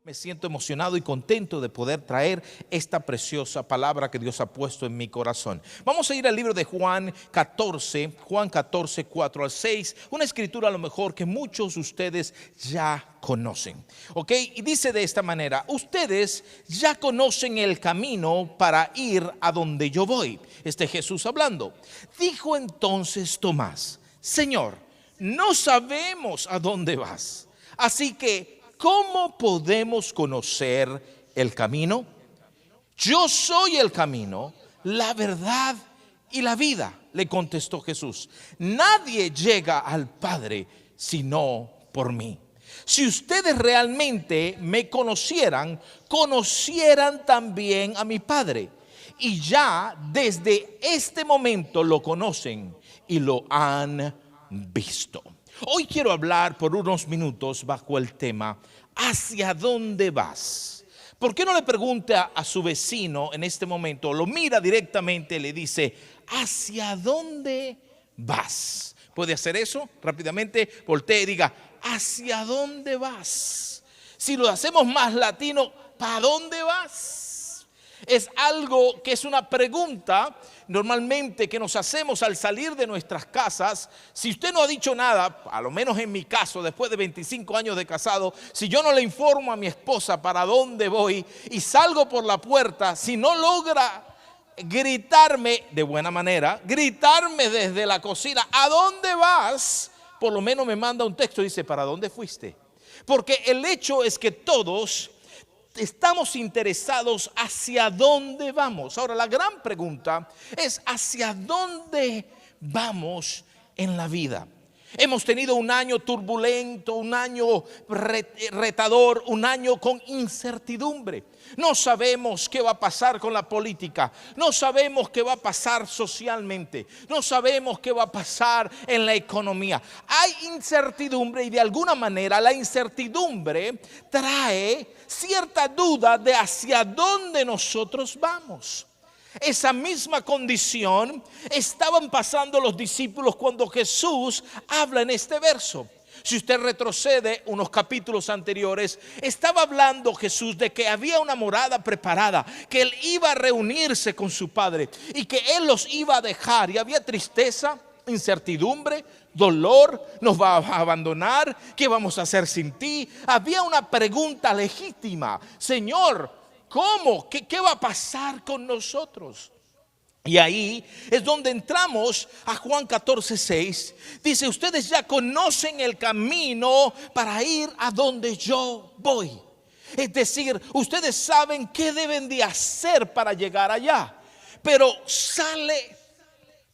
Me siento emocionado y contento de poder traer esta preciosa palabra que Dios ha puesto en mi corazón. Vamos a ir al libro de Juan 14, 4 al 6, una escritura a lo mejor que muchos de ustedes ya conocen. ¿Ok? Y dice de esta manera: ustedes ya conocen el camino para ir a donde yo voy. Jesús hablando. Dijo entonces Tomás: Señor, no sabemos a dónde vas, así que ¿cómo podemos conocer el camino? Yo soy el camino, la verdad y la vida, le contestó Jesús. Nadie llega al Padre sino por mí. Si ustedes realmente me conocieran, conocieran también a mi Padre. Y ya desde este momento lo conocen y lo han visto. Hoy quiero hablar por unos minutos bajo el tema: ¿hacia dónde vas? ¿Por qué no le pregunta a su vecino en este momento? Lo mira directamente y le dice: ¿hacia dónde vas? ¿Puede hacer eso? Rápidamente voltee y diga: ¿hacia dónde vas? Si lo hacemos más latino, ¿para dónde vas? Es algo que es una pregunta normalmente que nos hacemos al salir de nuestras casas. Si usted no ha dicho nada, a lo menos en mi caso, después de 25 años de casado, si yo no le informo a mi esposa para dónde voy y salgo por la puerta, si no logra gritarme de buena manera, gritarme desde la cocina: ¿a dónde vas?, por lo menos me manda un texto y dice: ¿para dónde fuiste? Porque el hecho es que todos estamos interesados hacia dónde vamos. Ahora, la gran pregunta es: ¿hacia dónde vamos en la vida? Hemos tenido un año turbulento, un año retador, un año con incertidumbre. No sabemos qué va a pasar con la política, no sabemos qué va a pasar socialmente, no sabemos qué va a pasar en la economía. Hay incertidumbre y de alguna manera la incertidumbre trae cierta duda de hacia dónde nosotros vamos. Esa misma condición estaban pasando los discípulos cuando Jesús habla en este verso. Si usted retrocede unos capítulos anteriores, estaba hablando Jesús de que había una morada preparada, que Él iba a reunirse con su Padre y que Él los iba a dejar. Y había tristeza, incertidumbre, dolor. ¿Nos va a abandonar? ¿Qué vamos a hacer sin ti? Había una pregunta legítima: Señor, ¿cómo? ¿Qué va a pasar con nosotros? Y ahí es donde entramos a Juan 14:6. Dice: ustedes ya conocen el camino para ir a donde yo voy. Es decir, ustedes saben qué deben de hacer para llegar allá. Pero sale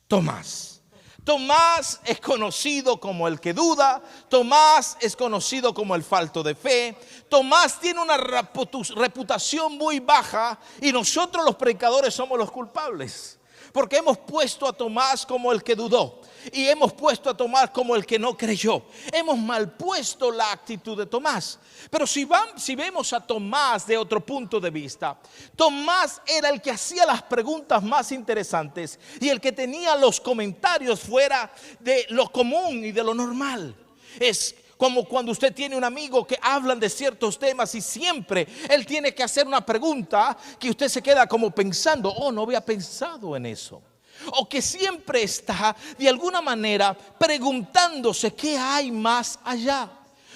Tomás. Tomás es conocido como el que duda. Tomás es conocido como el falto de fe. Tomás tiene una reputación muy baja y nosotros los predicadores somos los culpables, porque hemos puesto a Tomás como el que dudó y hemos puesto a Tomás como el que no creyó. Hemos mal puesto la actitud de Tomás. Pero si vemos a Tomás de otro punto de vista, Tomás era el que hacía las preguntas más interesantes y el que tenía los comentarios fuera de lo común y de lo normal. Es como cuando usted tiene un amigo que hablan de ciertos temas y siempre él tiene que hacer una pregunta que usted se queda como pensando: oh, no había pensado en eso. O que siempre está de alguna manera preguntándose qué hay más allá.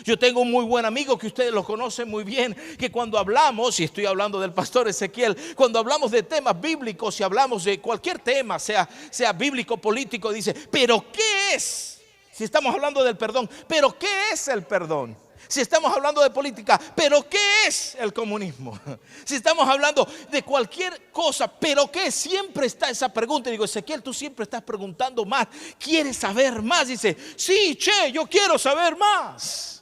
Yo tengo un muy buen amigo que ustedes lo conocen muy bien, que cuando hablamos, y estoy hablando del pastor Ezequiel, cuando hablamos de temas bíblicos y hablamos de cualquier tema, sea bíblico, político, dice: ¿pero qué es? Si estamos hablando del perdón, ¿pero qué es el perdón? Si estamos hablando de política, ¿pero qué es el comunismo? Si estamos hablando de cualquier cosa, ¿pero qué? Siempre está esa pregunta. Y digo: Ezequiel, tú siempre estás preguntando más, ¿quieres saber más? Dice: sí, yo quiero saber más.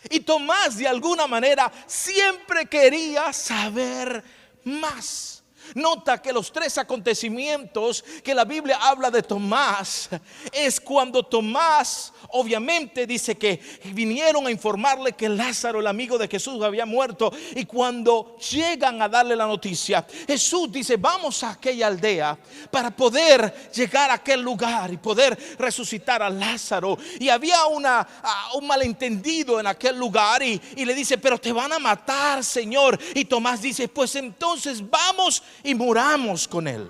Y Tomás de alguna manera siempre quería saber más. Nota que los tres acontecimientos que la Biblia habla de Tomás es cuando Tomás, obviamente, dice que vinieron a informarle que Lázaro, el amigo de Jesús, había muerto. Y cuando llegan a darle la noticia, Jesús dice: vamos a aquella aldea para poder llegar a aquel lugar y poder resucitar a Lázaro. Y había un malentendido en aquel lugar, y le dice: pero te van a matar, Señor. Y Tomás dice: pues entonces vamos y muramos con él.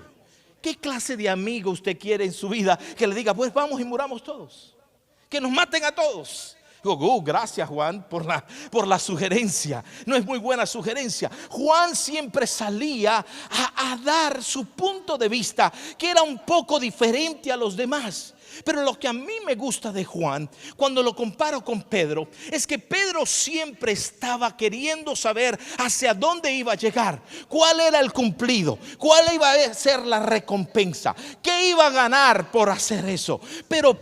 ¿Qué clase de amigo usted quiere en su vida que le diga: pues vamos y muramos todos, que nos maten a todos? Gracias, Juan, por la sugerencia. No es muy buena sugerencia. Juan siempre salía a dar su punto de vista, que era un poco diferente a los demás. Pero lo que a mí me gusta de Juan, cuando lo comparo con Pedro, es que Pedro siempre estaba queriendo saber hacia dónde iba a llegar, cuál era el cumplido, cuál iba a ser la recompensa, qué iba a ganar por hacer eso. Pero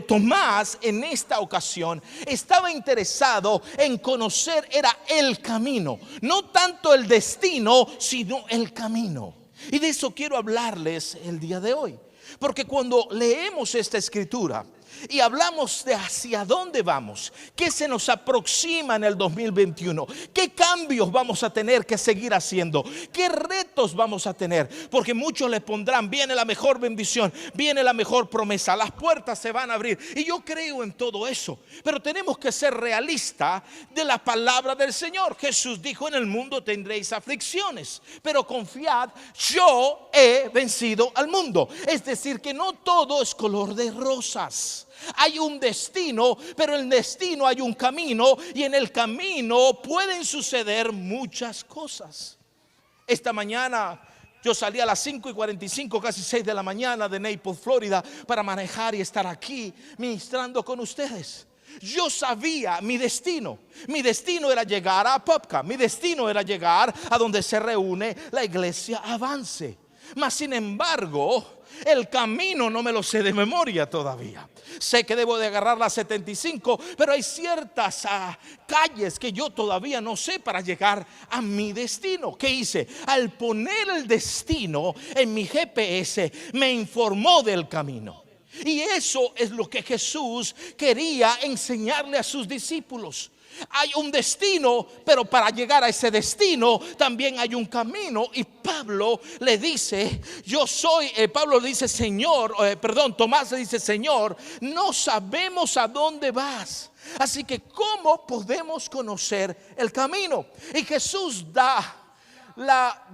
Tomás, en esta ocasión, estaba interesado en conocer era el camino, no tanto el destino, sino el camino. Y de eso quiero hablarles el día de hoy. Porque cuando leemos esta escritura y hablamos de hacia dónde vamos, qué se nos aproxima en el 2021, qué cambios vamos a tener que seguir haciendo, qué retos vamos a tener, porque muchos le pondrán: viene la mejor bendición, viene la mejor promesa, las puertas se van a abrir. Y yo creo en todo eso, pero tenemos que ser realistas de la palabra del Señor. Jesús dijo: en el mundo tendréis aflicciones, pero confiad, yo he vencido al mundo. Es decir, que no todo es color de rosas. Hay un destino, pero en el destino hay un camino, y en el camino pueden suceder muchas cosas. Esta mañana yo salí a las 5:45, casi 6 de la mañana, de Naples, Florida, para manejar y estar aquí ministrando con ustedes. Yo sabía mi destino. Mi destino era llegar a Popka. Mi destino era llegar a donde se reúne la iglesia Avance. Mas sin embargo, el camino no me lo sé de memoria todavía. Sé que debo de agarrar la 75, pero hay ciertas calles que yo todavía no sé para llegar a mi destino. ¿Qué hice? Al poner el destino en mi GPS, me informó del camino. Y eso es lo que Jesús quería enseñarle a sus discípulos. Hay un destino, pero para llegar a ese destino también hay un camino. Y Pablo le dice: Pablo le dice: Tomás le dice: Señor, no sabemos a dónde vas. Así que ¿cómo podemos conocer el camino? Y Jesús da la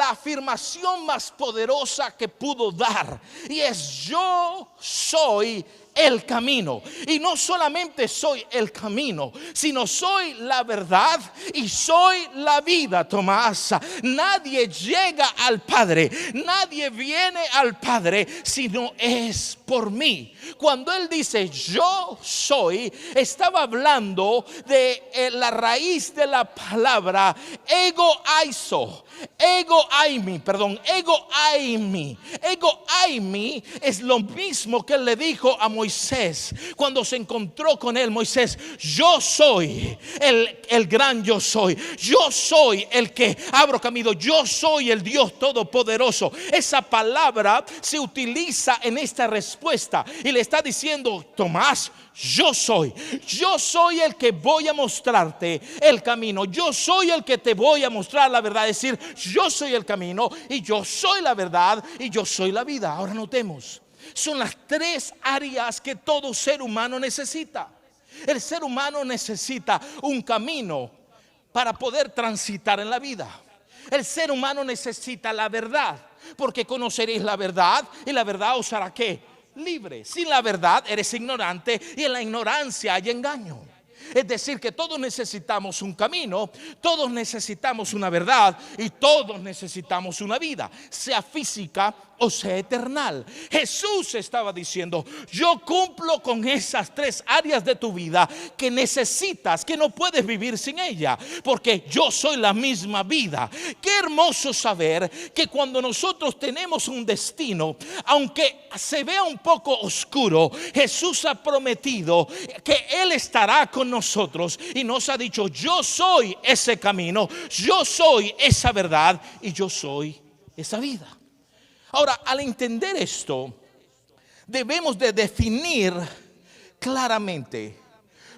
afirmación más poderosa que pudo dar, y es: yo soy el camino. Y no solamente soy el camino, sino soy la verdad y soy la vida, Tomás. Nadie llega al Padre, nadie viene al Padre si no es por mí. Cuando él dice yo soy, estaba hablando de la raíz de la palabra ego aimi. Ego aimi es lo mismo que él le dijo a Moisés cuando se encontró con él. Moisés: yo soy el gran yo soy. Yo soy el que abro camino. Yo soy el Dios todopoderoso. Esa palabra se utiliza en esta respuesta y le está diciendo: Tomás, yo soy el que voy a mostrarte el camino. Yo soy el que te voy a mostrar la verdad. Es decir, yo soy el camino, y yo soy la verdad, y yo soy la vida. Ahora notemos, son las tres áreas que todo ser humano necesita. El ser humano necesita un camino para poder transitar en la vida. El ser humano necesita la verdad, porque conoceréis la verdad, y la verdad os hará ¿qué? Libre. Sin la verdad eres ignorante, y en la ignorancia hay engaño. Es decir, que todos necesitamos un camino, todos necesitamos una verdad, y todos necesitamos una vida, sea física o sea eternal. Jesús estaba diciendo: yo cumplo con esas tres áreas de tu vida que necesitas, que no puedes vivir sin ella, porque yo soy la misma vida. Qué hermoso saber que cuando nosotros tenemos un destino, aunque se vea un poco oscuro, Jesús ha prometido que Él estará con nosotros y nos ha dicho: yo soy ese camino, yo soy esa verdad y yo soy esa vida. Ahora, al entender esto, debemos de definir claramente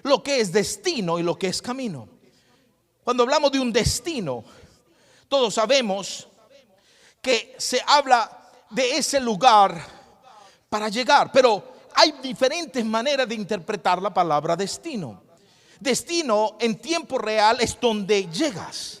lo que es destino y lo que es camino. Cuando hablamos de un destino, todos sabemos que se habla de ese lugar para llegar, pero hay diferentes maneras de interpretar la palabra destino. Destino en tiempo real es donde llegas.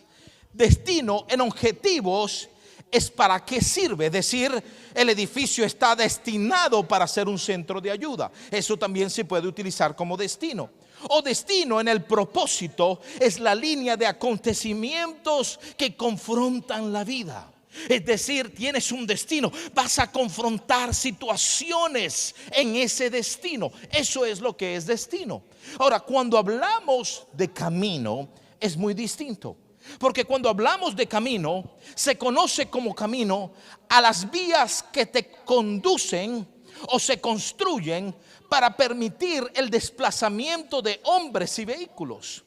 Destino en objetivos es para qué sirve. Es decir, el edificio está destinado para ser un centro de ayuda. Eso también se puede utilizar como destino. O destino en el propósito es la línea de acontecimientos que confrontan la vida. Es decir, tienes un destino, vas a confrontar situaciones en ese destino. Eso es lo que es destino. Ahora, cuando hablamos de camino, es muy distinto. Porque cuando hablamos de camino, se conoce como camino a las vías que te conducen o se construyen para permitir el desplazamiento de hombres y vehículos.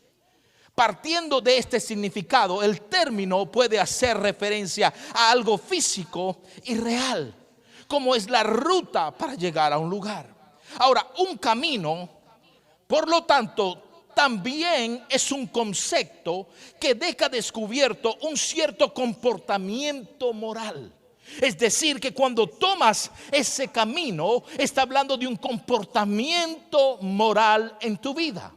Partiendo de este significado, el término puede hacer referencia a algo físico y real, como es la ruta para llegar a un lugar. Ahora, un camino, por lo tanto, también es un concepto que deja descubierto un cierto comportamiento moral. Es decir, que cuando tomas ese camino, está hablando de un comportamiento moral en tu vida.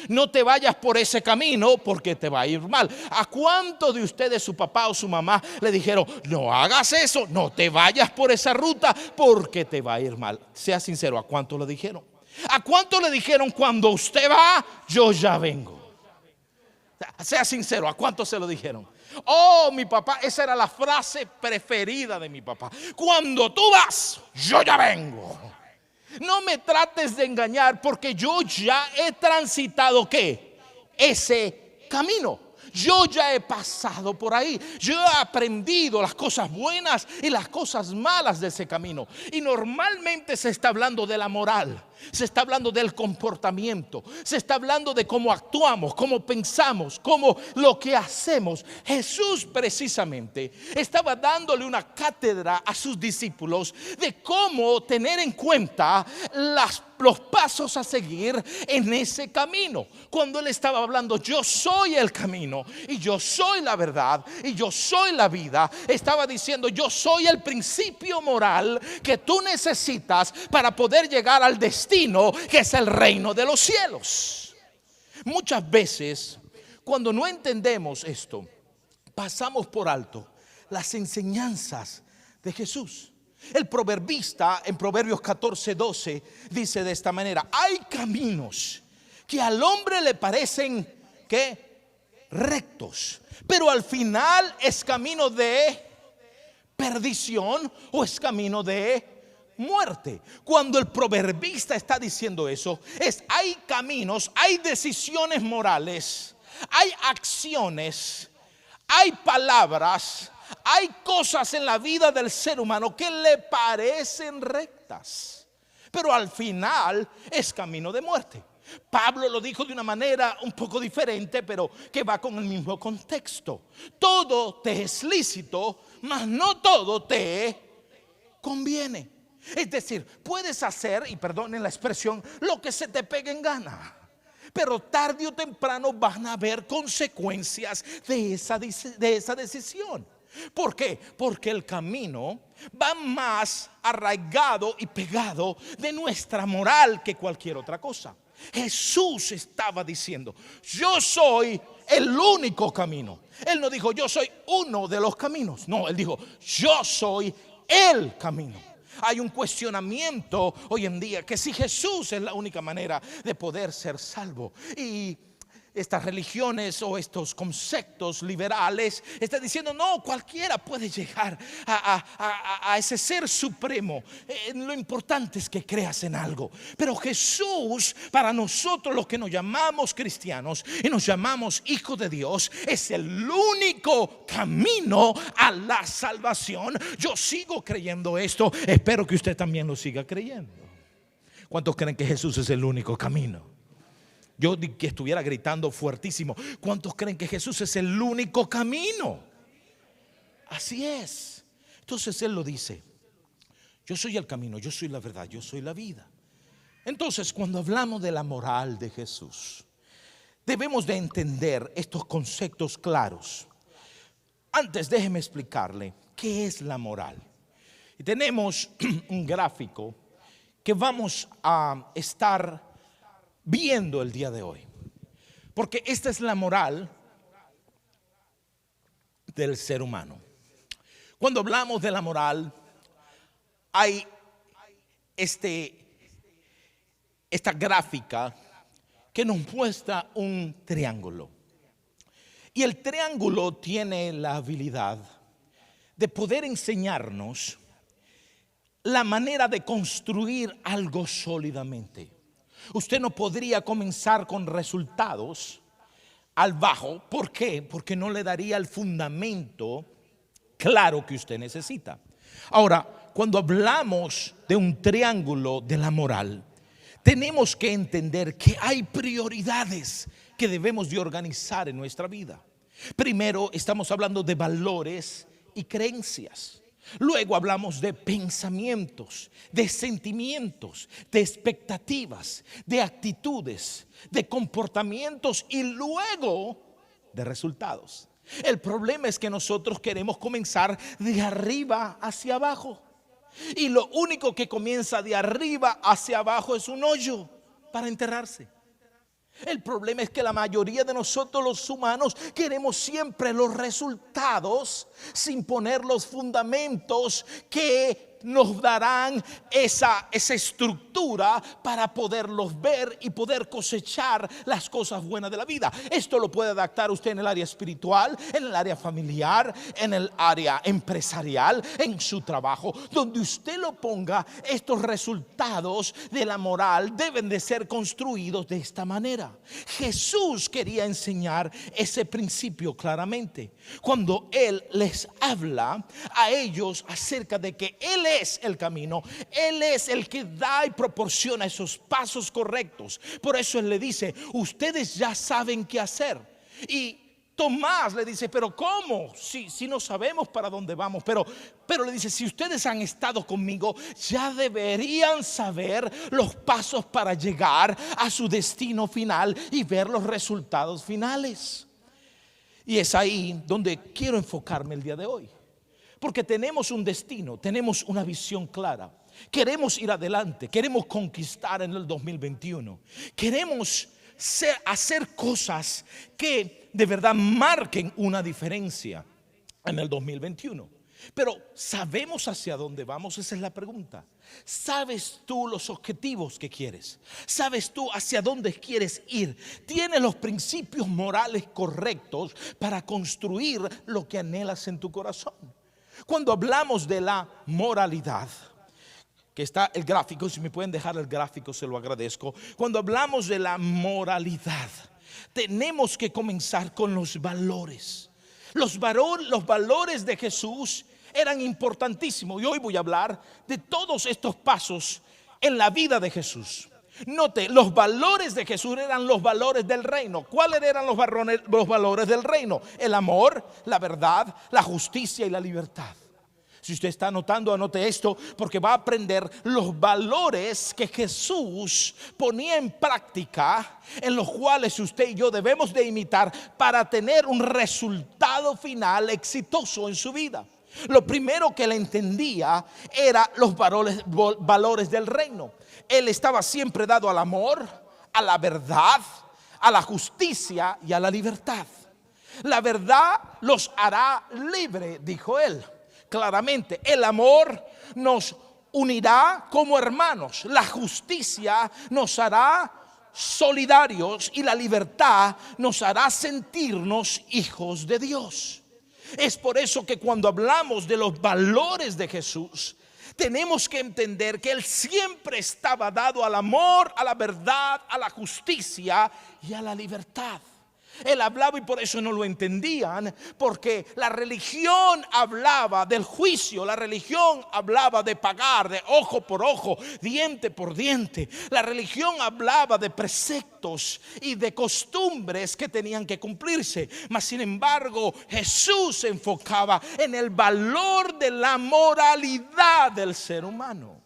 No te vayas por ese camino porque te va a ir mal. ¿A cuántos de ustedes, su papá o su mamá, le dijeron: no hagas eso, no te vayas por esa ruta porque te va a ir mal? Sea sincero, ¿a cuántos lo dijeron? ¿A cuánto le dijeron: cuando usted va, yo ya vengo? Sea sincero, ¿a cuánto se lo dijeron? Oh, mi papá, esa era la frase preferida de mi papá: cuando tú vas, yo ya vengo. No me trates de engañar, porque yo ya he transitado ¿qué? Ese camino. Yo ya he pasado por ahí. Yo he aprendido las cosas buenas y las cosas malas de ese camino. Y normalmente se está hablando de la moral, se está hablando del comportamiento, se está hablando de cómo actuamos, cómo pensamos, cómo lo que hacemos. Jesús precisamente estaba dándole una cátedra a sus discípulos de cómo tener en cuenta los pasos a seguir en ese camino. Cuando él estaba hablando: yo soy el camino y yo soy la verdad y yo soy la vida, estaba diciendo: yo soy el principio moral que tú necesitas para poder llegar al destino, que es el reino de los cielos. Muchas veces, cuando no entendemos esto, pasamos por alto las enseñanzas de Jesús. El proverbista en Proverbios 14:12 dice de esta manera: hay caminos que al hombre le parecen ¿qué? Rectos, pero al final es camino de perdición o es camino de muerte. Cuando el proverbista está diciendo eso, hay caminos, hay decisiones morales, hay acciones, hay palabras, hay cosas en la vida del ser humano que le parecen rectas, pero al final es camino de muerte. Pablo lo dijo de una manera un poco diferente, pero que va con el mismo contexto. Todo te es lícito, mas no todo te conviene. Es decir, puedes hacer, y perdonen la expresión, lo que se te pegue en gana, pero tarde o temprano van a haber consecuencias de esa decisión. ¿Por qué? Porque el camino va más arraigado y pegado de nuestra moral que cualquier otra cosa. Jesús estaba diciendo: yo soy el único camino. Él no dijo: yo soy uno de los caminos. No, él dijo: yo soy el camino. Hay un cuestionamiento hoy en día que si Jesús es la única manera de poder ser salvo. Y estas religiones o estos conceptos liberales están diciendo no, cualquiera puede llegar a ese ser supremo. Lo importante es que creas en algo. Pero Jesús, para nosotros los que nos llamamos cristianos y nos llamamos hijos de Dios, es el único camino a la salvación. Yo sigo creyendo esto, espero que usted también lo siga creyendo. ¿Cuántos creen que Jesús es el único camino? Yo que estuviera gritando fuertísimo. ¿Cuántos creen que Jesús es el único camino? Así es. Entonces Él lo dice: yo soy el camino, yo soy la verdad, yo soy la vida. Entonces, cuando hablamos de la moral de Jesús, debemos de entender estos conceptos claros. Antes, déjeme explicarle qué es la moral. Y tenemos un gráfico que vamos a estar viendo el día de hoy, porque esta es la moral del ser humano. Cuando hablamos de la moral, hay esta gráfica que nos muestra un triángulo, y el triángulo tiene la habilidad de poder enseñarnos la manera de construir algo sólidamente. Usted no podría comenzar con resultados al bajo. ¿Por qué? Porque no le daría el fundamento claro que usted necesita. Ahora, cuando hablamos de un triángulo de la moral, tenemos que entender que hay prioridades que debemos de organizar en nuestra vida. Primero, estamos hablando de valores y creencias. Luego hablamos de pensamientos, de sentimientos, de expectativas, de actitudes, de comportamientos y luego de resultados. El problema es que nosotros queremos comenzar de arriba hacia abajo, y lo único que comienza de arriba hacia abajo es un hoyo para enterrarse. El problema es que la mayoría de nosotros los humanos queremos siempre los resultados sin poner los fundamentos que nos darán esa estructura para poderlos ver y poder cosechar las cosas buenas de la vida. Esto lo puede adaptar usted en el área espiritual, en el área familiar, en el área empresarial, en su trabajo. Donde usted lo ponga, estos resultados de la moral deben de ser construidos de esta manera. Jesús quería enseñar ese principio claramente cuando Él les habla a ellos acerca de que Él es el camino, Él es el que da y proporciona esos pasos correctos. Por eso Él le dice: ustedes ya saben qué hacer. Y Tomás le dice: pero ¿cómo? Si no sabemos para dónde vamos. Pero le dice: si ustedes han estado conmigo, ya deberían saber los pasos para llegar a su destino final y ver los resultados finales. Y es ahí donde quiero enfocarme el día de hoy, porque tenemos un destino, tenemos una visión clara. Queremos ir adelante, queremos conquistar en el 2021. Queremos hacer cosas que de verdad marquen una diferencia en el 2021. Pero ¿sabemos hacia dónde vamos? Esa es la pregunta. ¿Sabes tú los objetivos que quieres? ¿Sabes tú hacia dónde quieres ir? ¿Tienes los principios morales correctos para construir lo que anhelas en tu corazón? Cuando hablamos de la moralidad, que está el gráfico, si me pueden dejar el gráfico se lo agradezco. Cuando hablamos de la moralidad, tenemos que comenzar con los valores. Los valores de Jesús eran importantísimos, y hoy voy a hablar de todos estos pasos en la vida de Jesús. Note, los valores de Jesús eran los valores del reino. ¿Cuáles eran los valores del reino? El amor, la verdad, la justicia y la libertad. Si usted está anotando, anote esto, porque va a aprender los valores que Jesús ponía en práctica, en los cuales usted y yo debemos de imitar para tener un resultado final exitoso en su vida. Lo primero que él entendía era los valores del reino. Él estaba siempre dado al amor, a la verdad, a la justicia y a la libertad. La verdad los hará libre, dijo él. Claramente, el amor nos unirá como hermanos. La justicia nos hará solidarios y la libertad nos hará sentirnos hijos de Dios. Es por eso que cuando hablamos de los valores de Jesús, tenemos que entender que Él siempre estaba dado al amor, a la verdad, a la justicia y a la libertad. Él hablaba y por eso no lo entendían, porque la religión hablaba del juicio, la religión hablaba de pagar, de ojo por ojo, diente por diente. La religión hablaba de preceptos y de costumbres que tenían que cumplirse. Mas sin embargo, Jesús se enfocaba en el valor de la moralidad del ser humano.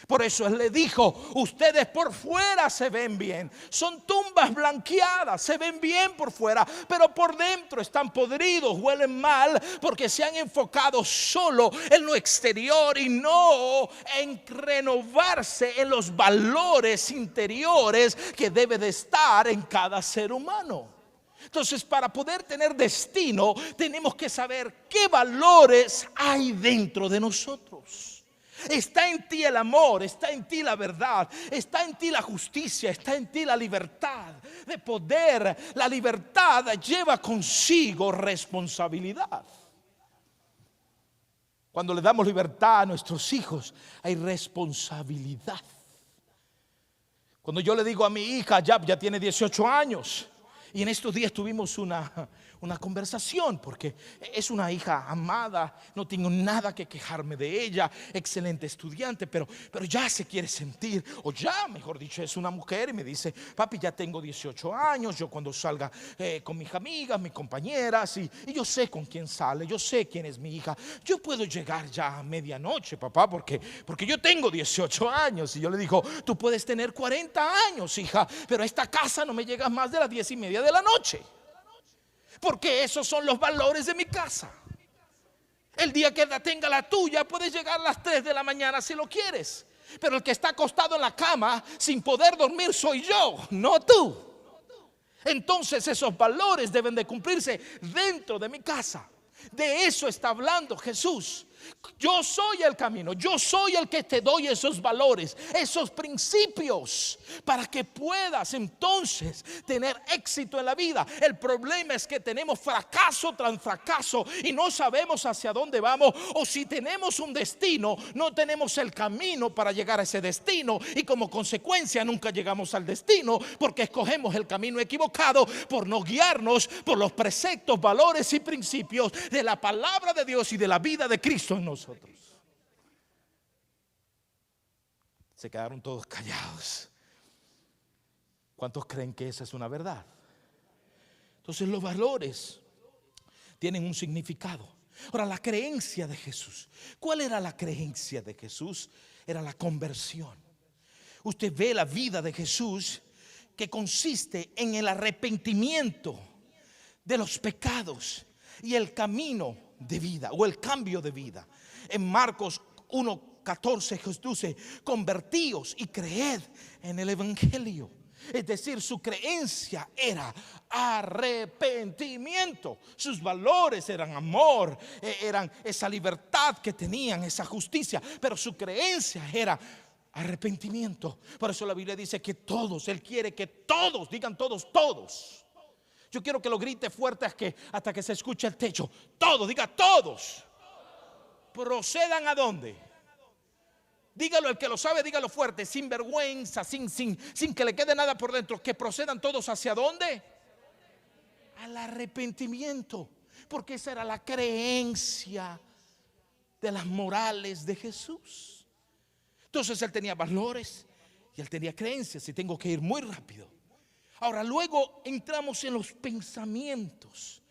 Por eso Él le dijo: ustedes por fuera se ven bien, son tumbas blanqueadas, se ven bien por fuera, pero por dentro están podridos, huelen mal, porque se han enfocado solo en lo exterior y no en renovarse en los valores interiores que debe de estar en cada ser humano. Entonces, para poder tener destino, tenemos que saber qué valores hay dentro de nosotros. Está en ti el amor, está en ti la verdad, está en ti la justicia, está en ti la libertad de poder. La libertad lleva consigo responsabilidad. Cuando le damos libertad a nuestros hijos, hay responsabilidad. Cuando yo le digo a mi hija, ya tiene 18 años, y en estos días tuvimos una conversación, porque es una hija amada, no tengo nada que quejarme de ella, excelente estudiante, pero ya se quiere sentir, o ya mejor dicho, es una mujer y me dice: papi, ya tengo 18 años, yo cuando salga con mis amigas, mis compañeras, y yo sé con quién sale, yo sé quién es mi hija, yo puedo llegar ya a medianoche, papá, porque yo tengo 18 años. Y yo le digo: tú puedes tener 40 años, hija, pero a esta casa no me llegas más de las 10:30 de la noche, porque esos son los valores de mi casa. El día que tenga la tuya, puedes llegar a las 3 de la mañana si lo quieres, pero el que está acostado en la cama sin poder dormir soy yo, no tú. Entonces esos valores deben de cumplirse dentro de mi casa. De eso está hablando Jesús. Yo soy el camino, yo soy el que te doy esos valores, esos principios, para que puedas entonces tener éxito en la vida. El problema es que tenemos fracaso tras fracaso y no sabemos hacia dónde vamos, o si tenemos un destino, no tenemos el camino para llegar a ese destino, y como consecuencia nunca llegamos al destino, porque escogemos el camino equivocado por no guiarnos por los preceptos, valores y principios de la palabra de Dios y de la vida de Cristo en nosotros. Se quedaron todos callados. ¿Cuántos creen que esa es una verdad? Entonces los valores tienen un significado. Ahora, la creencia de Jesús, ¿cuál era la creencia de Jesús? Era la conversión. Usted ve la vida de Jesús, que consiste en el arrepentimiento de los pecados y el camino de vida, o el cambio de vida. En Marcos 1:14 Jesús dice: convertíos y creed en el evangelio. Es decir, su creencia era arrepentimiento. Sus valores eran amor, eran esa libertad que tenían, esa justicia, pero su creencia era arrepentimiento. Por eso la Biblia dice que todos, Él quiere que todos, digan todos, todos. Yo quiero que lo grite fuerte hasta que se escuche el techo. Todos, diga todos. Procedan ¿a dónde? Dígalo, el que lo sabe, dígalo fuerte, sin vergüenza, sin que le quede nada por dentro. Que procedan todos ¿hacia dónde? Al arrepentimiento. Porque esa era la creencia de las morales de Jesús. Entonces Él tenía valores y Él tenía creencias. Y tengo que ir muy rápido. Ahora, luego entramos en los pensamientos.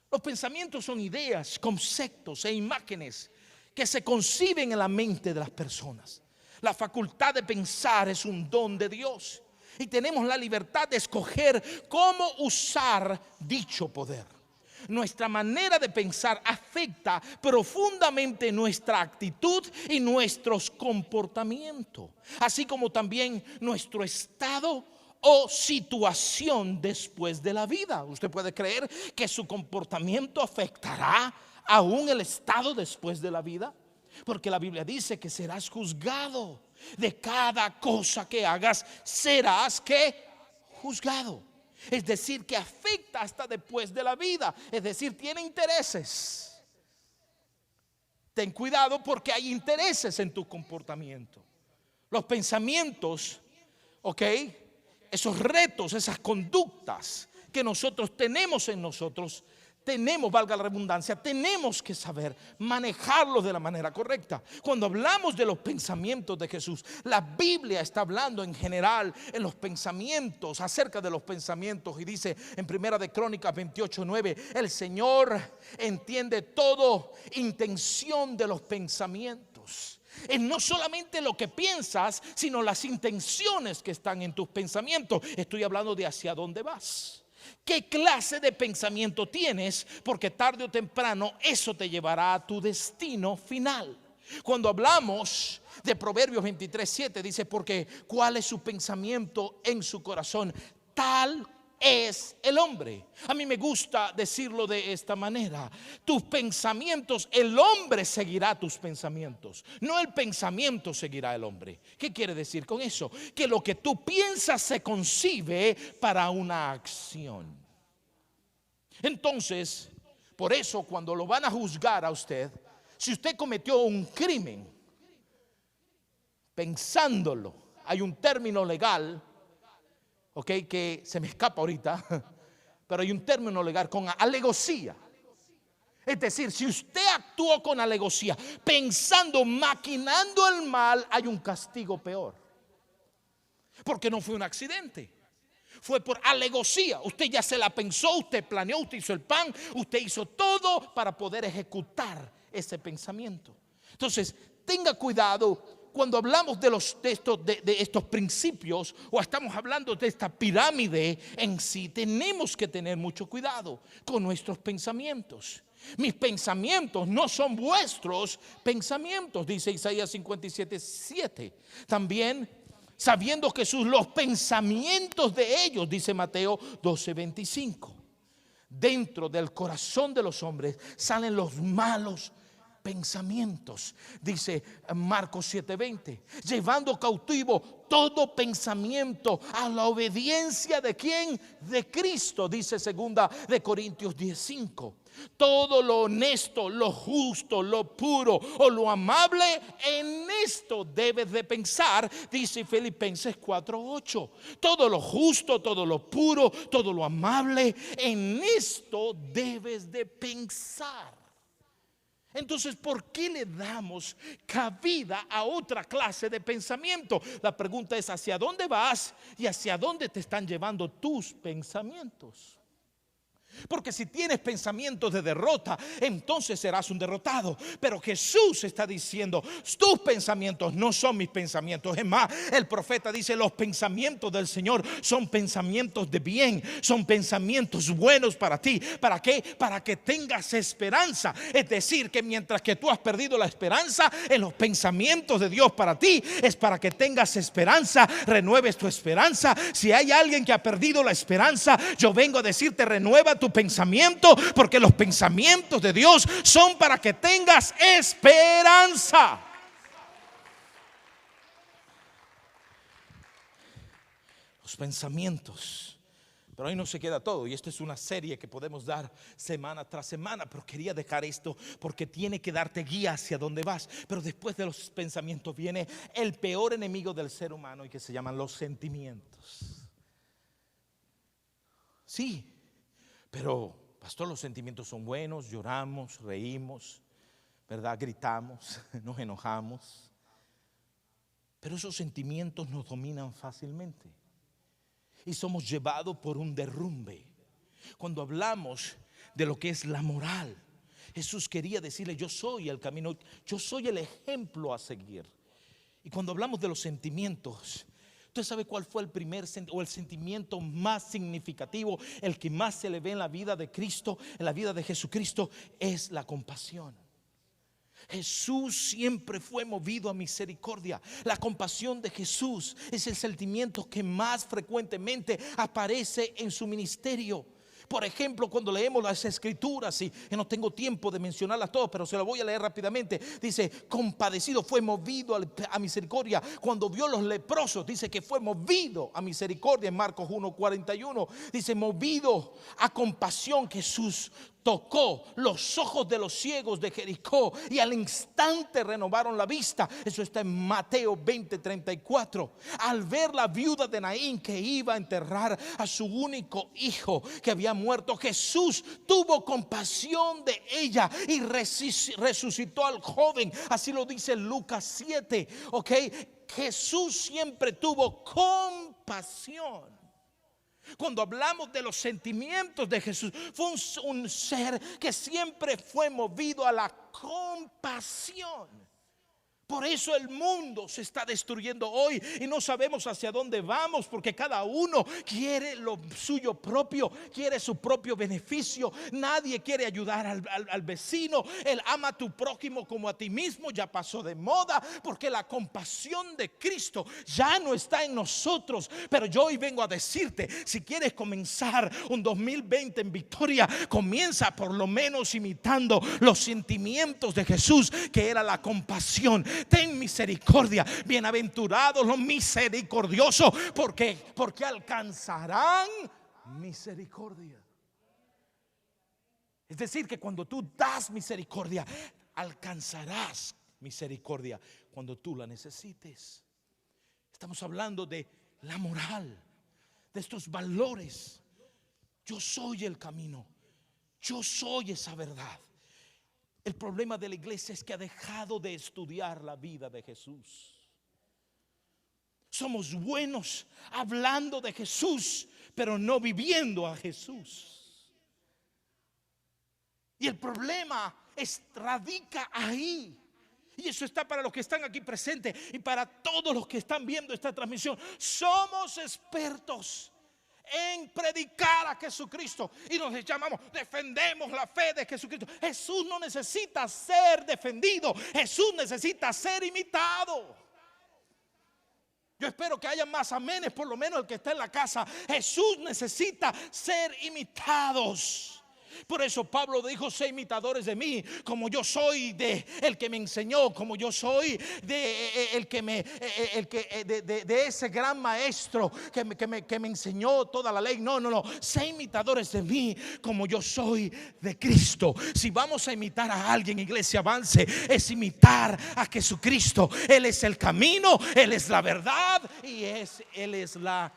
Los pensamientos son ideas, conceptos e imágenes que se conciben en la mente de las personas. La facultad de pensar es un don de Dios, y tenemos la libertad de escoger cómo usar dicho poder. Nuestra manera de pensar afecta profundamente nuestra actitud y nuestros comportamientos, así como también nuestro estado o situación después de la vida. Usted puede creer que su comportamiento afectará aún el estado después de la vida, porque la Biblia dice que serás juzgado. De cada cosa que hagas serás que juzgado. Es decir, que afecta hasta después de la vida. Es decir, tiene intereses. Ten cuidado porque hay intereses en tu comportamiento. Los pensamientos, ¿ok? Esos retos, esas conductas que nosotros tenemos en nosotros, valga la redundancia, tenemos que saber manejarlos de la manera correcta. Cuando hablamos de los pensamientos de Jesús, la Biblia está hablando en general en los pensamientos, acerca de los pensamientos, y dice en Primera de Crónicas 28:9, el Señor entiende toda intención de los pensamientos. Es no solamente lo que piensas, sino las intenciones que están en tus pensamientos. Estoy hablando de hacia dónde vas. ¿Qué clase de pensamiento tienes? Porque tarde o temprano eso te llevará a tu destino final. Cuando hablamos de Proverbios 23:7 dice, porque ¿cuál es su pensamiento en su corazón? Tal es el hombre. A mí me gusta decirlo de esta manera: tus pensamientos, el hombre seguirá tus pensamientos, no el pensamiento seguirá el hombre. ¿Qué quiere decir con eso? Que lo que tú piensas se concibe para una acción. Entonces, por eso cuando lo van a juzgar a usted, si usted cometió un crimen, pensándolo, hay un término legal, ok, que se me escapa ahorita, pero hay un término legal con alevosía. Es decir, si usted actuó con alevosía, pensando, maquinando el mal, hay un castigo peor. Porque no fue un accidente, fue por alevosía. Usted ya se la pensó, usted planeó, usted hizo el plan, usted hizo todo para poder ejecutar ese pensamiento. Entonces, tenga cuidado. Cuando hablamos de estos principios, o estamos hablando de esta pirámide en sí, tenemos que tener mucho cuidado con nuestros pensamientos. Mis pensamientos no son vuestros pensamientos, dice Isaías 57:7. También sabiendo Jesús los pensamientos de ellos, dice Mateo 12:25. Dentro del corazón de los hombres salen los malos pensamientos, dice Marcos 7:20, llevando cautivo todo pensamiento a la obediencia de ¿quién? De Cristo, dice segunda de Corintios 10:5. Todo lo honesto, lo justo, lo puro o lo amable, en esto debes de pensar, dice Filipenses 4:8. Todo lo justo, todo lo puro, todo lo amable, en esto debes de pensar. Entonces, ¿por qué le damos cabida a otra clase de pensamiento? La pregunta es: ¿hacia dónde vas y hacia dónde te están llevando tus pensamientos? Porque si tienes pensamientos de derrota, entonces serás un derrotado. Pero Jesús está diciendo: tus pensamientos no son mis pensamientos. Es más, el profeta dice: los pensamientos del Señor son pensamientos de bien, son pensamientos buenos para ti. ¿Para qué? Para que tengas esperanza. Es decir, que mientras que tú has perdido la esperanza, en los pensamientos de Dios para ti es para que tengas esperanza, renueves tu esperanza. Si hay alguien que ha perdido la esperanza, yo vengo a decirte: renueva tu pensamiento, porque los pensamientos de Dios son para que tengas esperanza. Los pensamientos. Pero ahí no se queda todo, y esta es una serie que podemos dar semana tras semana, pero quería dejar esto porque tiene que darte guía hacia dónde vas. Pero después de los pensamientos viene el peor enemigo del ser humano, y que se llaman los sentimientos. Sí, pero pastor, los sentimientos son buenos, lloramos, reímos, ¿verdad? Gritamos, nos enojamos. Pero esos sentimientos nos dominan fácilmente y somos llevados por un derrumbe. Cuando hablamos de lo que es la moral, Jesús quería decirle: yo soy el camino, yo soy el ejemplo a seguir. Y cuando hablamos de los sentimientos, ¿usted sabe cuál fue el primer o el sentimiento más significativo, el que más se le ve en la vida de Cristo, en la vida de Jesucristo? Es la compasión. Jesús siempre fue movido a misericordia. La compasión de Jesús es el sentimiento que más frecuentemente aparece en su ministerio. Por ejemplo, cuando leemos las escrituras, y no tengo tiempo de mencionarlas todas, pero se las voy a leer rápidamente. Dice, compadecido, fue movido a misericordia. Cuando vio los leprosos, dice que fue movido a misericordia. En Marcos 1:41 dice, movido a compasión, Jesús tocó los ojos de los ciegos de Jericó y al instante renovaron la vista. Eso está en Mateo 20:34. Al ver la viuda de Naín que iba a enterrar a su único hijo que había muerto, Jesús tuvo compasión de ella y resucitó al joven. Así lo dice Lucas 7. Ok, Jesús siempre tuvo compasión. Cuando hablamos de los sentimientos de Jesús, fue un ser que siempre fue movido a la compasión. Por eso el mundo se está destruyendo hoy y no sabemos hacia dónde vamos, porque cada uno quiere lo suyo propio, quiere su propio beneficio. Nadie quiere ayudar al vecino. El ama a tu prójimo como a ti mismo ya pasó de moda, porque la compasión de Cristo ya no está en nosotros. Pero yo hoy vengo a decirte, si quieres comenzar un 2020 en victoria, comienza por lo menos imitando los sentimientos de Jesús, que era la compasión. Ten misericordia, bienaventurados los misericordiosos, porque alcanzarán misericordia. Es decir, que cuando tú das misericordia, alcanzarás misericordia cuando tú la necesites. Estamos hablando de la moral, de estos valores. Yo soy el camino, yo soy esa verdad. El problema de la iglesia es que ha dejado de estudiar la vida de Jesús. Somos buenos hablando de Jesús, pero no viviendo a Jesús. Y el problema radica ahí. Y eso está para los que están aquí presentes y para todos los que están viendo esta transmisión. Somos expertos en predicar a Jesucristo y nos llamamos, defendemos la fe de Jesucristo. Jesús no necesita ser defendido, Jesús necesita ser imitado. Yo espero que haya más amenes, por lo menos el que está en la casa. Jesús necesita ser imitados. Por eso Pablo dijo, sé imitadores de mí, como yo soy de el que me enseñó, como yo soy de ese gran maestro que me enseñó toda la ley. No, sé imitadores de mí, como yo soy de Cristo. Si vamos a imitar a alguien, iglesia Avance, es imitar a Jesucristo. Él es el camino, Él es la verdad y Él es la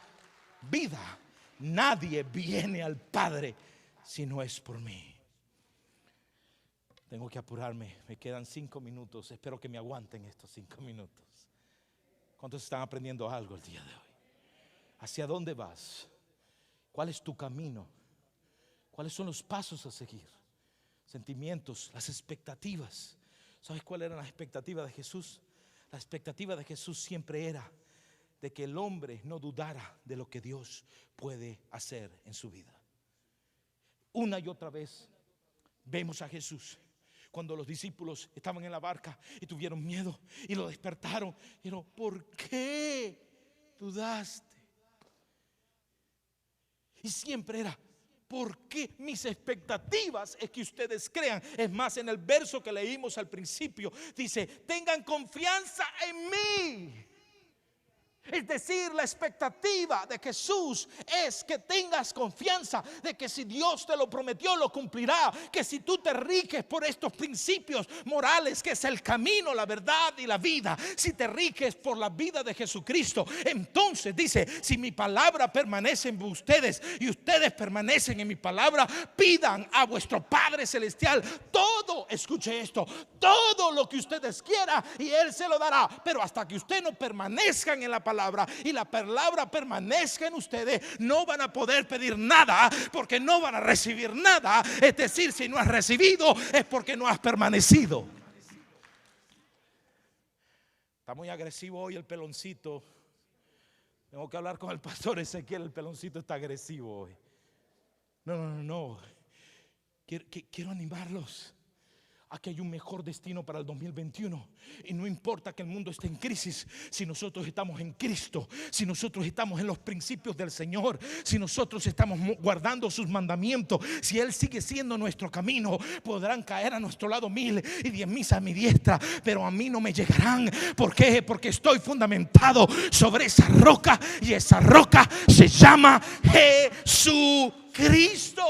vida. Nadie viene al Padre si no es por mí. Tengo que apurarme, me quedan 5 minutos. Espero que me aguanten estos 5 minutos. ¿Cuántos están aprendiendo algo el día de hoy? ¿Hacia dónde vas? ¿Cuál es tu camino? ¿Cuáles son los pasos a seguir? Sentimientos, las expectativas. ¿Sabes cuál era la expectativa de Jesús? La expectativa de Jesús siempre era de que el hombre no dudara de lo que Dios puede hacer en su vida. Una y otra vez vemos a Jesús cuando los discípulos estaban en la barca y tuvieron miedo y lo despertaron. Dijeron, ¿por qué dudaste? Y siempre era, ¿por qué? Mis expectativas es que ustedes crean. Es más, en el verso que leímos al principio dice, tengan confianza en mí. Es decir, la expectativa de Jesús es que tengas confianza de que si Dios te lo prometió, lo cumplirá. Que si tú te riges por estos principios morales, que es el camino, la verdad y la vida, si te riges por la vida de Jesucristo, entonces dice, si mi palabra permanece en ustedes y ustedes permanecen en mi palabra, pidan a vuestro Padre Celestial todo, escuche esto, todo lo que ustedes quieran y Él se lo dará. Pero hasta que ustedes no permanezcan en la palabra y la palabra permanezca en ustedes, no van a poder pedir nada, porque no van a recibir nada. Es decir, si no has recibido es porque no has permanecido. Está muy agresivo hoy el peloncito. Tengo que hablar con el pastor Ezequiel. El peloncito está agresivo hoy. No. Quiero animarlos Aquí hay un mejor destino para el 2021. Y no importa que el mundo esté en crisis, si nosotros estamos en Cristo, si nosotros estamos en los principios del Señor, si nosotros estamos guardando sus mandamientos, si Él sigue siendo nuestro camino, podrán caer a nuestro lado 1000 y 10,000 a mi diestra, pero a mí no me llegarán. ¿Por qué? Porque estoy fundamentado sobre esa roca, y esa roca se llama Jesucristo.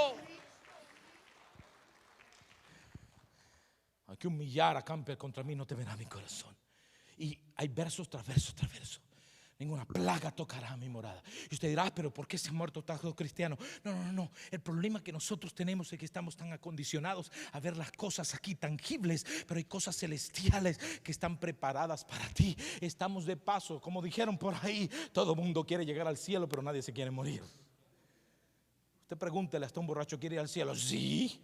Que un millar acampe contra mí, no temerá mi corazón. Y hay versos tras versos tras versos. Ninguna plaga tocará mi morada. Y usted dirá, pero ¿por qué se ha muerto tantos cristianos? No. El problema que nosotros tenemos es que estamos tan acondicionados a ver las cosas aquí tangibles, pero hay cosas celestiales que están preparadas para ti. Estamos de paso, como dijeron por ahí, todo el mundo quiere llegar al cielo, pero nadie se quiere morir. Usted pregúntele hasta un borracho, ¿quiere ir al cielo? Sí,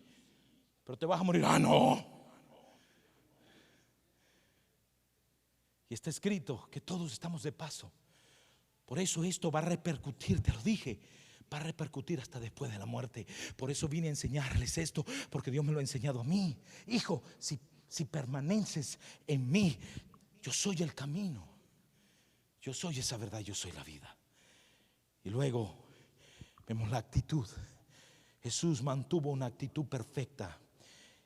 pero te vas a morir. Ah, no. Y está escrito que todos estamos de paso. Por eso esto va a repercutir, te lo dije, va a repercutir hasta después de la muerte. Por eso vine a enseñarles esto, porque Dios me lo ha enseñado a mí. Hijo, si permaneces en mí, yo soy el camino, yo soy esa verdad, yo soy la vida. Y luego vemos la actitud. Jesús mantuvo una actitud perfecta.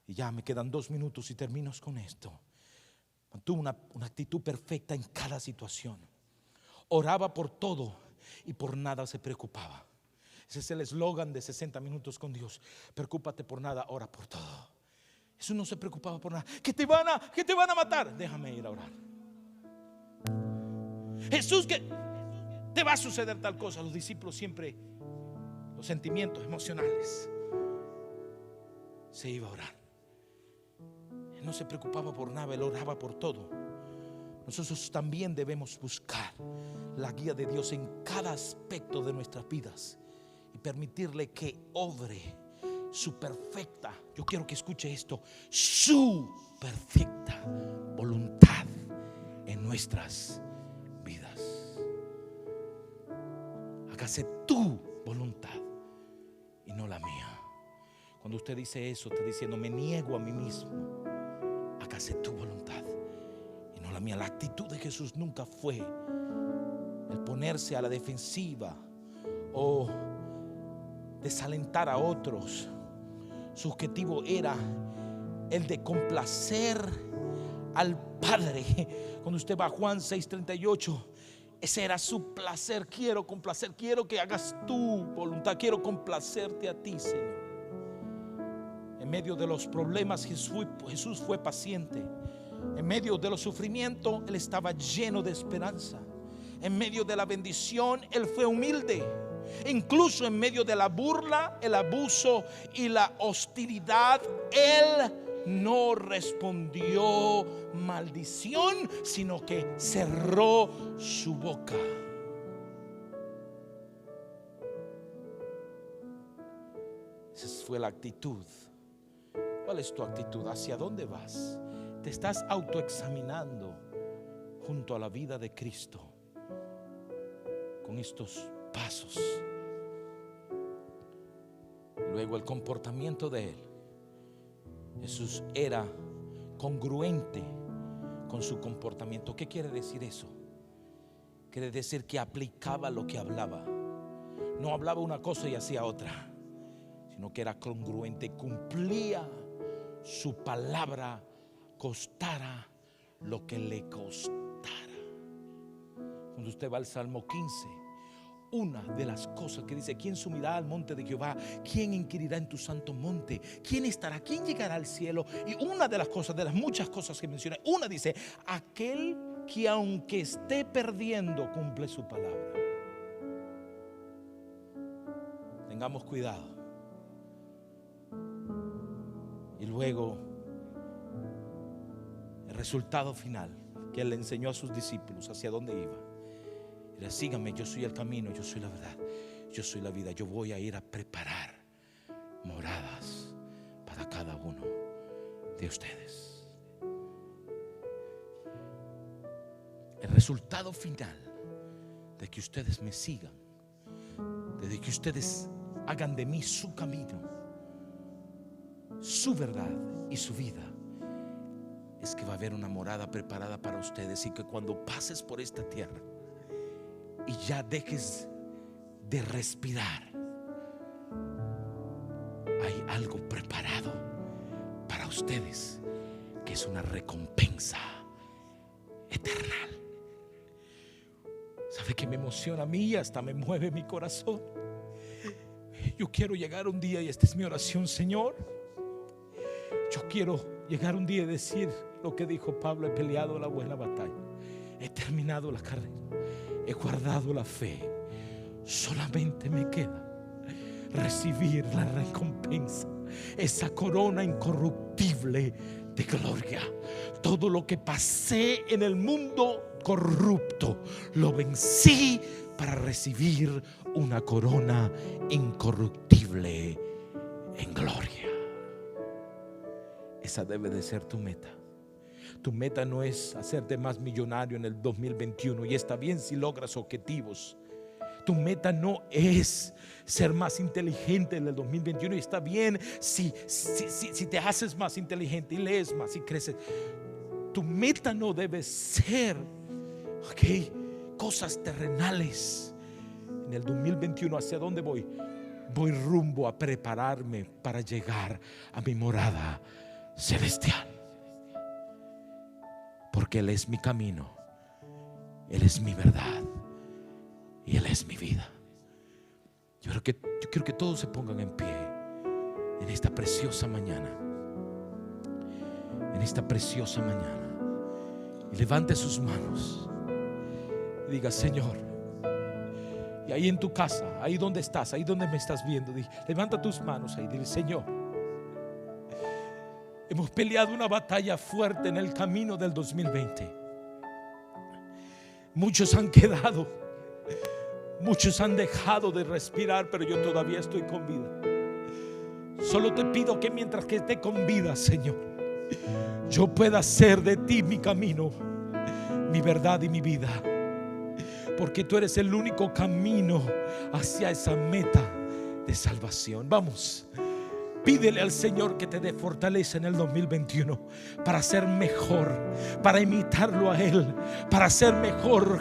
Y ya me quedan 2 minutos y termino con esto. Mantuvo una actitud perfecta en cada situación. Oraba por todo y por nada se preocupaba. Ese es el eslogan de 60 minutos con Dios. Preocúpate por nada, ora por todo. Jesús no se preocupaba por nada. Que te van a matar, déjame ir a orar. Jesús, que te va a suceder tal cosa. Los discípulos siempre, los sentimientos emocionales, se iba a orar. Él no se preocupaba por nada, él oraba por todo. Nosotros también debemos buscar la guía de Dios en cada aspecto de nuestras vidas y permitirle que obre su perfecta, yo quiero que escuche esto, su perfecta voluntad en nuestras vidas. Hágase tu voluntad y no la mía. Cuando usted dice eso, está diciendo: me niego a mí mismo. Hágase tu voluntad y no la mía. La actitud de Jesús nunca fue el ponerse a la defensiva o desalentar a otros. Su objetivo era el de complacer al Padre. Cuando usted va a Juan 6:38, ese era su placer. Quiero complacer, quiero que hagas tu voluntad, quiero complacerte a ti, Señor. En medio de los problemas Jesús fue paciente. En medio de los sufrimientos Él estaba lleno de esperanza. En medio de la bendición Él fue humilde. Incluso en medio de la burla, el abuso y la hostilidad, Él no respondió maldición, sino que cerró su boca. Esa fue la actitud. ¿Cuál es tu actitud? ¿Hacia dónde vas? ¿Te estás autoexaminando junto a la vida de Cristo con estos pasos? Luego el comportamiento de Él. Jesús era congruente con su comportamiento. ¿Qué quiere decir eso? Quiere decir que aplicaba lo que hablaba. No hablaba una cosa y hacía otra, sino que era congruente, cumplía su palabra, costara lo que le costara. Cuando usted va al Salmo 15, una de las cosas que dice: ¿quién subirá al monte de Jehová? ¿Quién inquirirá en tu santo monte? ¿Quién estará? ¿Quién llegará al cielo? Y una de las cosas, de las muchas cosas que menciona, una dice: aquel que aunque esté perdiendo, cumple su palabra. Tengamos cuidado. Y luego el resultado final que Él le enseñó a sus discípulos hacia dónde iba era: síganme, yo soy el camino, yo soy la verdad, yo soy la vida. Yo voy a ir a preparar moradas para cada uno de ustedes. El resultado final de que ustedes me sigan, de que ustedes hagan de mí su camino, su verdad y su vida, es que va a haber una morada preparada para ustedes, y que cuando pases por esta tierra y ya dejes de respirar, hay algo preparado para ustedes, que es una recompensa eterna. ¿Sabe qué me emociona a mí y hasta me mueve mi corazón? Yo quiero llegar un día, y esta es mi oración, Señor, yo quiero llegar un día y decir lo que dijo Pablo: he peleado la buena batalla, he terminado la carrera, he guardado la fe, solamente me queda recibir la recompensa, esa corona incorruptible de gloria. Todo lo que pasé en el mundo corrupto lo vencí para recibir una corona incorruptible en gloria. Esa debe de ser tu meta. Tu meta no es hacerte más millonario en el 2021, y está bien si logras objetivos. Tu meta no es ser más inteligente en el 2021, y está bien si te haces más inteligente y lees más y creces. Tu meta no debe ser cosas terrenales. En el 2021, ¿hacia dónde voy? Voy rumbo a prepararme para llegar a mi morada celestial, porque Él es mi camino, Él es mi verdad y Él es mi vida. Yo quiero que todos se pongan en pie en esta preciosa mañana, en esta preciosa mañana, y levante sus manos y diga: Señor. Y ahí en tu casa, ahí donde estás, ahí donde me estás viendo, levanta tus manos ahí, dile: Señor, hemos peleado una batalla fuerte en el camino del 2020. Muchos han quedado, muchos han dejado de respirar, pero yo todavía estoy con vida. Solo te pido que mientras que esté con vida, Señor, yo pueda hacer de ti mi camino, mi verdad y mi vida, porque tú eres el único camino hacia esa meta de salvación. Vamos, pídele al Señor que te dé fortaleza en el 2021 para ser mejor, para imitarlo a Él, para ser mejor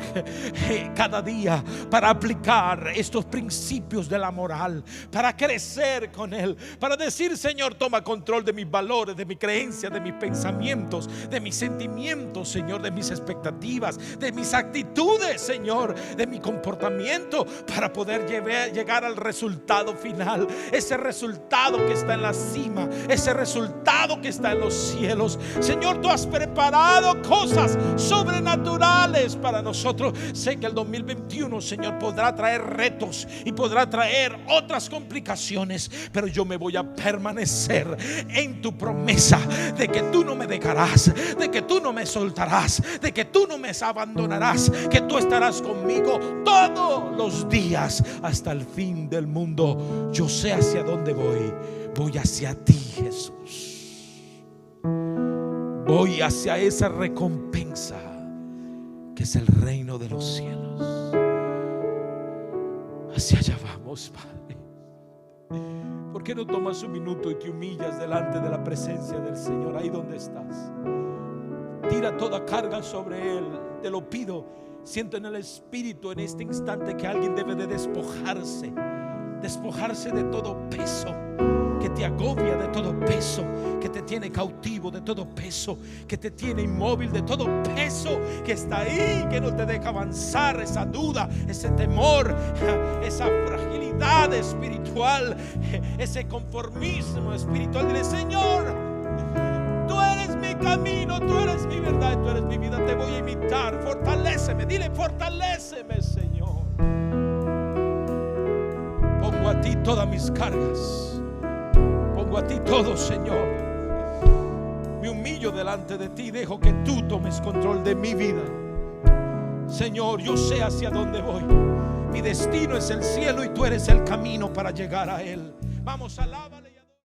cada día, para aplicar estos principios de la moral, para crecer con Él, para decir: Señor, toma control de mis valores, de mi creencia, de mis pensamientos, de mis sentimientos, Señor, de mis expectativas, de mis actitudes, Señor, de mi comportamiento, para poder llegar al resultado final, ese resultado que está en la cima, ese resultado que está en los cielos. Señor, tú has preparado cosas sobrenaturales para nosotros. Sé que el 2021, Señor, podrá traer retos y podrá traer otras complicaciones, pero yo me voy a permanecer en tu promesa de que tú no me dejarás, de que tú no me soltarás, de que tú no me abandonarás, que tú estarás conmigo todos los días hasta el fin del mundo. Yo sé hacia dónde voy. Voy hacia ti, Jesús. Voy hacia esa recompensa que es el reino de los cielos. Hacia allá vamos, Padre. ¿Por qué no tomas un minuto y te humillas delante de la presencia del Señor ahí donde estás? Tira toda carga sobre Él. Te lo pido. Siento en el Espíritu en este instante que alguien debe de despojarse de todo peso que te agobia, de todo peso que te tiene cautivo, de todo peso que te tiene inmóvil, de todo peso que está ahí, que no te deja avanzar, esa duda, ese temor, esa fragilidad espiritual, ese conformismo espiritual. Dile: Señor, tú eres mi camino, tú eres mi verdad, tú eres mi vida, te voy a imitar. Fortaléceme, dile: fortaléceme, Señor. Pongo a ti todas mis cargas, pongo a ti todo, Señor. Me humillo delante de ti, dejo que tú tomes control de mi vida. Señor, yo sé hacia dónde voy. Mi destino es el cielo y tú eres el camino para llegar a Él. Vamos, alábale.